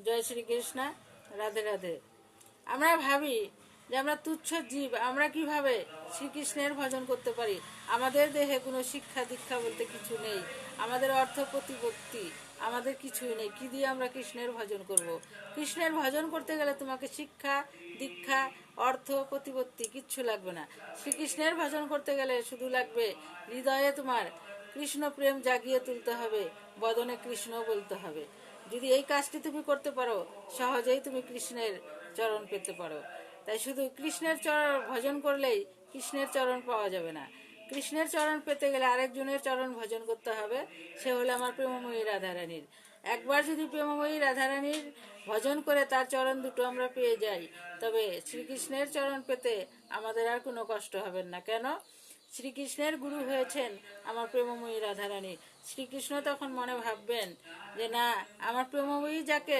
জয় শ্রীকৃষ্ণ। রাধে রাধে। আমরা ভাবি যে আমরা তুচ্ছ জীব, আমরা কিভাবে শ্রীকৃষ্ণের ভজন করতে পারি। আমাদের দেহে কোনো শিক্ষা দীক্ষা বলতে কিছু নেই, আমাদের অর্থ প্রতিপত্তি আমাদের কিছুই নেই। কি দিয়ে আমরা কৃষ্ণের ভজন করব? কৃষ্ণের ভজন করতে গেলে তোমাকে শিক্ষা দীক্ষা অর্থ প্রতিপত্তি কিচ্ছু লাগবে না। শ্রীকৃষ্ণের ভজন করতে গেলে শুধু লাগবে হৃদয়ে তোমার কৃষ্ণ প্রেম জাগিয়ে তুলতে হবে, বদনে কৃষ্ণ বলতে হবে। যদি এই কাজটি তুমি করতে পারো, সহজেই তুমি কৃষ্ণের চরণ পেতে পারো। তাই শুধু কৃষ্ণের চরণ ভজন করলেই কৃষ্ণের চরণ পাওয়া যাবে না। কৃষ্ণের চরণ পেতে গেলে আরেকজনের চরণ ভজন করতে হবে, সে হলো আমার প্রেমময়ী রাধারানীর। একবার যদি প্রেমময়ী রাধারানীর ভজন করে তার চরণ দুটো আমরা পেয়ে যাই, তবে শ্রীকৃষ্ণের চরণ পেতে আমাদের আর কোনো কষ্ট হবে না। কেন? শ্রীকৃষ্ণের গুরু হয়েছেন আমার প্রেমময়ী রাধারানী। শ্রীকৃষ্ণ তখন মনে ভাববেন যে না, আমার প্রেমময়ী যাকে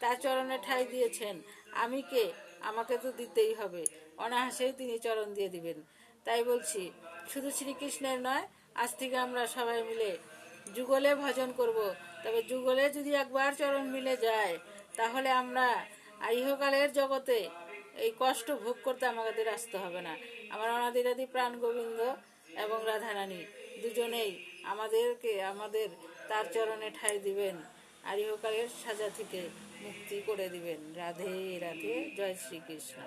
তার চরণে ঠাঁই দিয়েছেন, আমি কে, আমাকে তো দিতেই হবে। অনায়াসেই তিনি চরণ দিয়ে দিবেন। তাই বলছি, শুধু শ্রীকৃষ্ণের নয়, আজ থেকে আমরা সবাই মিলে যুগলে ভজন করব। তবে যুগলে যদি একবার চরণ মিলে যায়, তাহলে আমরা ইহকালের জগতে এই কষ্ট ভোগ করতে আমাদের আসতে হবে না। আমার অনাদিরাদি প্রাণ গোবিন্দ এবং রাধারানী দুজনেই আমাদের তার চরণে ঠাঁই দিবেন, আর ইহকালের সাজা থেকে মুক্তি করে দিবেন। রাধে রাধে। জয় শ্রীকৃষ্ণ।